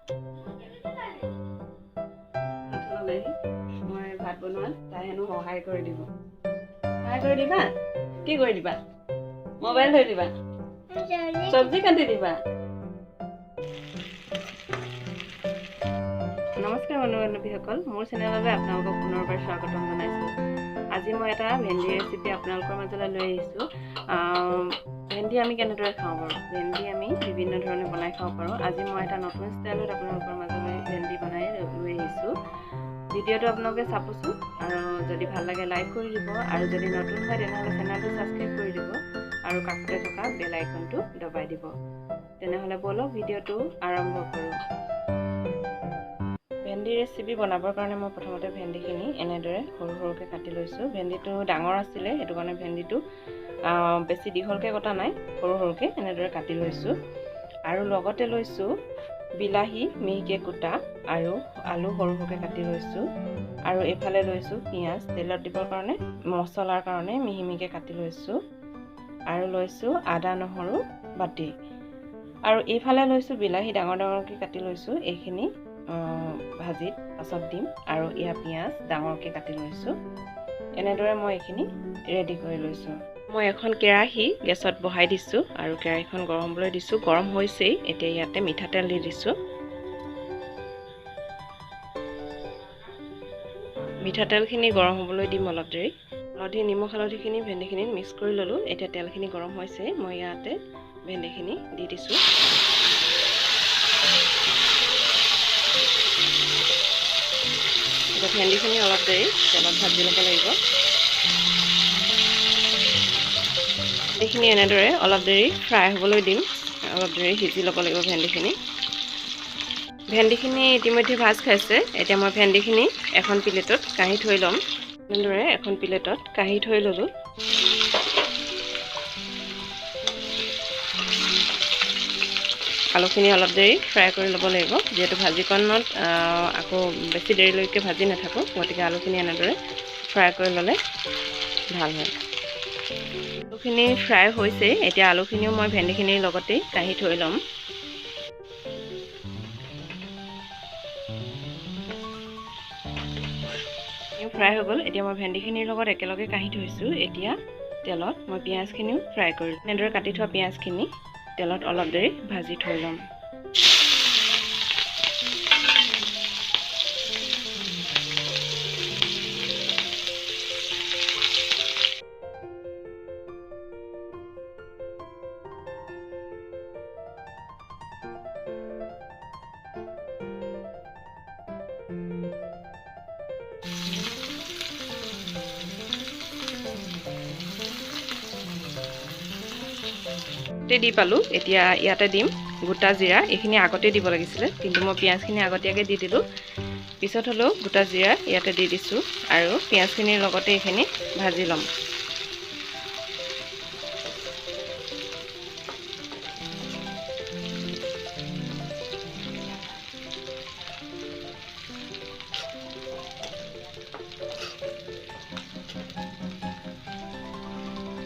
মই ভাত বনোৱাত তাই হেনো সহায় কৰি দিব। সহায় কৰি দিবা? কি কৰি দিবা? মোবাইল ধৰি দিবা? চব্জি কাটি দিবা? নমস্কাৰ বন্ধু বান্ধৱীসকল, মোৰ চেনেললৈ আপোনালোকক পুনৰবাৰ স্বাগতম জনাইছোঁ। আজি মই এটা ভেন্দি ৰেচিপি আপোনালোকৰ মাজলৈ লৈ আহিছোঁ। ভেন্দি আমি কেনেদৰে খাওঁ বাৰু? ভেন্দি আমি বিভিন্ন ধৰণে বনাই খাব পাৰোঁ। আজি মই এটা নতুন ষ্টাইলত আপোনালোকৰ মাজলৈ ভেন্দি বনাই লৈ আহিছোঁ। ভিডিঅ'টো আপোনালোকে চাবচোন, আৰু যদি ভাল লাগে লাইক কৰি দিব, আৰু যদি নতুন হয় তেনেহ'লে চেনেলটো ছাবস্ক্ৰাইব কৰি দিব, আৰু কাষতে থকা বেল আইকনটো দবাই দিব। তেনেহ'লে ব'লক ভিডিঅ'টো আৰম্ভ কৰোঁ। ভেন্দি ৰেচিপি বনাবৰ কাৰণে মই প্ৰথমতে ভেন্দিখিনি এনেদৰে সৰু সৰুকৈ কাটি লৈছোঁ। ভেন্দিটো ডাঙৰ আছিলে, সেইটো কাৰণে ভেন্দিটো বেছি দীঘলকৈ কটা নাই, সৰু সৰুকৈ এনেদৰে কাটি লৈছোঁ। আৰু লগতে লৈছোঁ বিলাহী মিহিকৈ কুটা, আৰু আলু সৰু সৰুকৈ কাটি লৈছোঁ। আৰু এইফালে লৈছোঁ পিঁয়াজ তেলত দিবৰ কাৰণে, মছলাৰ কাৰণে মিহি মিহিকৈ কাটি লৈছোঁ। আৰু লৈছোঁ আদা নহৰু বাটি, আৰু এইফালে লৈছোঁ বিলাহী ডাঙৰ ডাঙৰকৈ কাটি লৈছোঁ। এইখিনি ভাজিত পাছত দিম, আৰু ইয়াৰ পিঁয়াজ ডাঙৰকৈ কাটি লৈছোঁ। এনেদৰে মই এইখিনি ৰেডি কৰি লৈছোঁ। মই এখন কেৰাহী গেছত বহাই দিছোঁ, আৰু কেৰাহীখন গৰম হ'বলৈ দিছোঁ। গৰম হৈছেই, এতিয়া ইয়াতে মিঠাতেল দি দিছোঁ। মিঠাতেলখিনি গৰম হ'বলৈ দিম অলপ দেৰি। হালধি নিমখ হালধিখিনি ভেন্দিখিনিত মিক্স কৰি ল'লোঁ। এতিয়া তেলখিনি গৰম হৈছে, মই ইয়াতে ভেন্দিখিনি দি দিছোঁ। এতিয়া ভেন্দিখিনি অলপ দেৰি তেলত ভাজি ল'ব লাগিব। ভেন্দিখিনি এনেদৰে অলপ দেৰি ফ্ৰাই হ'বলৈ দিম, অলপ দেৰি সিজি ল'ব লাগিব ভেন্দিখিনি। ভেন্দিখিনি ইতিমধ্যে ভাজ খাইছে। এতিয়া মই ভেন্দিখিনি এখন প্লেটত কাঢ়ি থৈ ল'ম। এনেদৰে এখন প্লেটত কাঢ়ি থৈ ল'লোঁ। আলুখিনি অলপ দেৰি ফ্ৰাই কৰি ল'ব লাগিব, যিহেতু ভাজিকণত আকৌ বেছি দেৰিলৈকে ভাজি নাথাকোঁ, গতিকে আলুখিনি এনেদৰে ফ্ৰাই কৰি ল'লে ভাল হয়। আলুখিনি ফ্ৰাই হৈছেই, এতিয়া আলুখিনিও মই ভেন্দিখিনিৰ লগতেই কাঢ়ি থৈ ল'ম। ফ্ৰাই হৈ গ'ল, এতিয়া মই ভেন্দিখিনিৰ লগত একেলগে কাঢ়ি থৈছোঁ। এতিয়া তেলত মই পিঁয়াজখিনিও ফ্ৰাই কৰিলোঁ। এনেদৰে কাটি থোৱা পিঁয়াজখিনি তেলত অলপ দেৰি ভাজি থৈ ল'ম। দি পালোঁ। এতিয়া ইয়াতে দিম গোটা জিৰা। এইখিনি আগতে দিব লাগিছিলে, কিন্তু মই পিঁয়াজখিনি আগতীয়াকৈ দি দিলোঁ। পিছত হ'লেও গোটা জিৰা ইয়াতে দি দিছোঁ, আৰু পিঁয়াজখিনিৰ লগতে এইখিনি ভাজি ল'ম।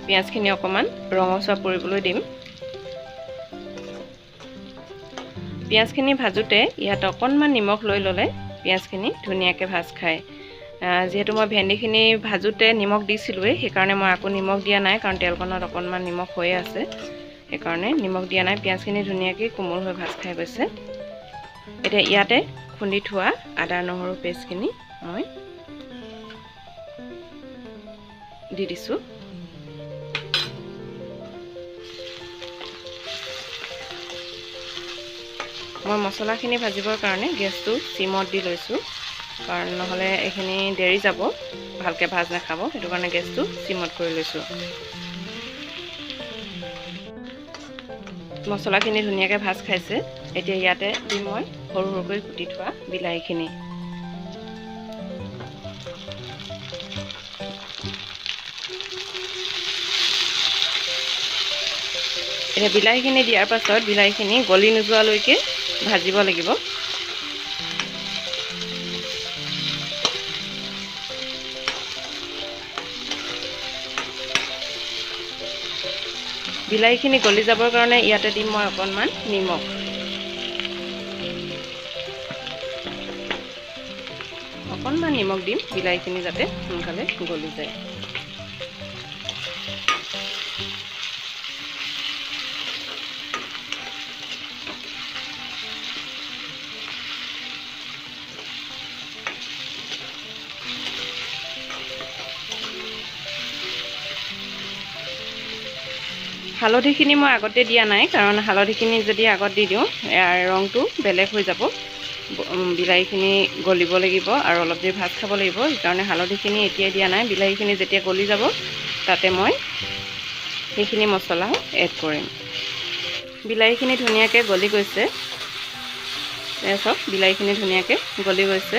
পিঁয়াজখিনি অকণমান ৰঙচুৱা পৰিবলৈ দিম। পিঁয়াজখিনি ভাজোঁতে ইয়াত অকণমান নিমখ লৈ ল'লে পিঁয়াজখিনি ধুনীয়াকৈ ভাজ খায়। যিহেতু মই ভেন্দিখিনি ভাজোঁতে নিমখ দিছিলোঁৱেই, সেইকাৰণে মই আকৌ নিমখ দিয়া নাই, কাৰণ তেলকণত অকণমান নিমখ হৈয়ে আছে, সেইকাৰণে নিমখ দিয়া নাই। পিঁয়াজখিনি ধুনীয়াকৈ কোমল হৈ ভাজ খাই গৈছে। এতিয়া ইয়াতে খুন্দি থোৱা আদা নহৰু পেষ্টখিনি মই দি দিছোঁ। মই মছলাখিনি ভাজিবৰ কাৰণে গেছটো চিমত দি লৈছোঁ, কাৰণ নহ'লে এইখিনি দেৰি যাব, ভালকৈ ভাজ নাখাব, সেইটো কাৰণে গেছটো চিমত কৰি লৈছোঁ। মছলাখিনি ধুনীয়াকৈ ভাজ খাইছে। এতিয়া ইয়াতে দিম মই সৰু সৰুকৈ কুটি থোৱা বিলাহীখিনি। এতিয়া বিলাহীখিনি দিয়াৰ পাছত বিলাহীখিনি গলি নোযোৱালৈকে ভাজিব লাগিব। বিলাহীখিনি গলি যাবৰ কাৰণে ইয়াতে দিম মই অকণমান নিমখ। অকণমান নিমখ দিম বিলাহীখিনি যাতে সোনকালে গলি যায়। হালধিখিনি মই আগতে দিয়া নাই, কাৰণ হালধিখিনি যদি আগত দি দিওঁ ইয়াৰ ৰংটো বেলেগ হৈ যাব। বিলাহীখিনি গলিব লাগিব আৰু অলপ দেৰি ভাত খাব লাগিব, সেইকাৰণে হালধিখিনি এতিয়াই দিয়া নাই। বিলাহীখিনি যেতিয়া গলি যাব তাতে মই সেইখিনি মছলা এড কৰিম। বিলাহীখিনি ধুনীয়াকৈ গলি গৈছে, চাওক বিলাহীখিনি ধুনীয়াকৈ গলি গৈছে।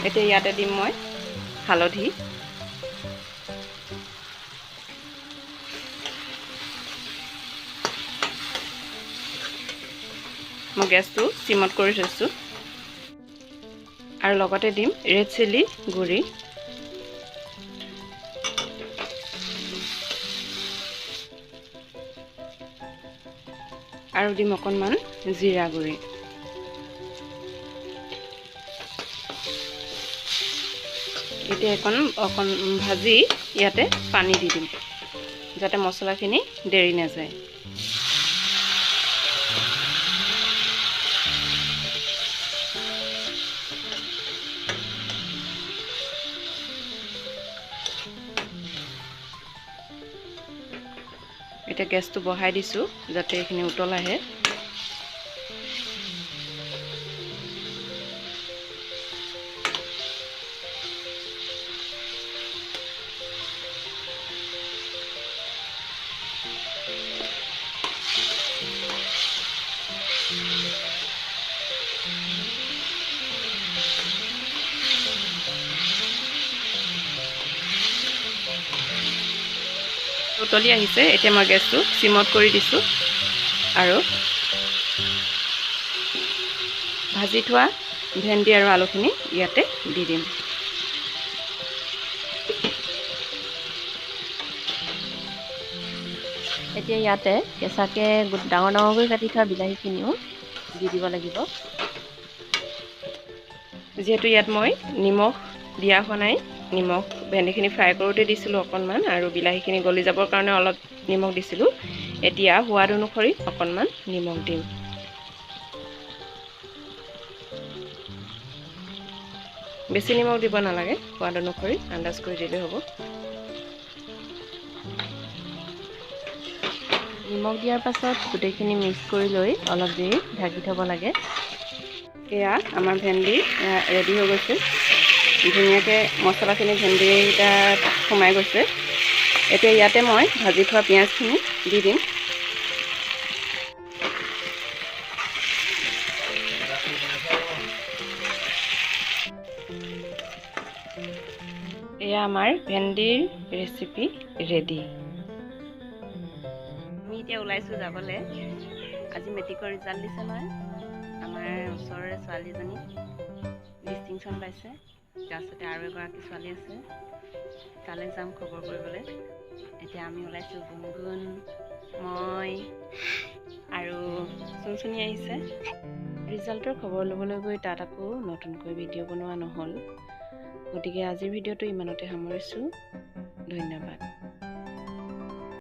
এতিয়া ইয়াতে দিম মই হালধি, মই গেছটো চিমত কৰি থৈছোঁ, আৰু লগতে দিম ৰেড চিলি গুড়ি, আৰু দিম অকণমান জিৰা গুড়ি। এতিয়া অকণ ভাজি ইয়াতে পানী দি দিম, যাতে মছলাখিনি দেৰি নাযায়। এতিয়া গেছটো বঢ়াই দিছোঁ যাতে এইখিনি উতল আহে। উতলি আহিছে, এতিয়া মই গেছটো চিমত কৰি দিছোঁ আৰু ভাজি থোৱা ভেন্দি আৰু আলুখিনি ইয়াতে দি দিম। এতিয়া ইয়াতে কেঁচাকৈ ডাঙৰ ডাঙৰকৈ কাটি থোৱা বিলাহীখিনিও দি দিব লাগিব। যিহেতু ইয়াত মই নিমখ দিয়া হোৱা নাই, নিমখ ভেন্দিখিনি ফ্ৰাই কৰোঁতে দিছিলোঁ অকণমান, আৰু বিলাহীখিনি গলি যাবৰ কাৰণে অলপ নিমখ দিছিলোঁ। এতিয়া সোৱাদ অনুসৰি অকণমান নিমখ দিম। বেছি নিমখ দিব নালাগে, সোৱাদ অনুসৰি আন্দাজ কৰি দিলেই হ'ব। নিমখ দিয়াৰ পাছত গোটেইখিনি মিক্স কৰি লৈ অলপ দেৰি ঢাকি থ'ব লাগে। এয়া আমাৰ ভেন্দি ৰেডি হৈ গৈছে, ধুনীয়াকৈ মছলাখিনি ভেন্দিকেইটাত সোমাই গৈছে। এতিয়া ইয়াতে মই ভাজি থোৱা পিঁয়াজখিনি দি দিম। এয়া আমাৰ ভেন্দিৰ ৰেচিপি ৰেডি। আমি এতিয়া ওলাইছোঁ যাবলৈ। আজি মেট্ৰিকৰ ৰিজাল্ট দিছে নহয়, আমাৰ ওচৰৰে ছোৱালীজনী ডিষ্টিংশ্যন পাইছে, তাৰপিছতে আৰু এগৰাকী ছোৱালী আছে, তালৈ যাম খবৰ কৰিবলৈ। এতিয়া আমি ওলাইছোঁ, গুণগুণ, মই আৰু চুনচুনি আহিছে। ৰিজাল্টৰ খবৰ ল'বলৈ গৈ তাত আকৌ নতুনকৈ ভিডিঅ' বনোৱা নহ'ল, গতিকে আজিৰ ভিডিঅ'টো ইমানতে সামৰিছোঁ। ধন্যবাদ।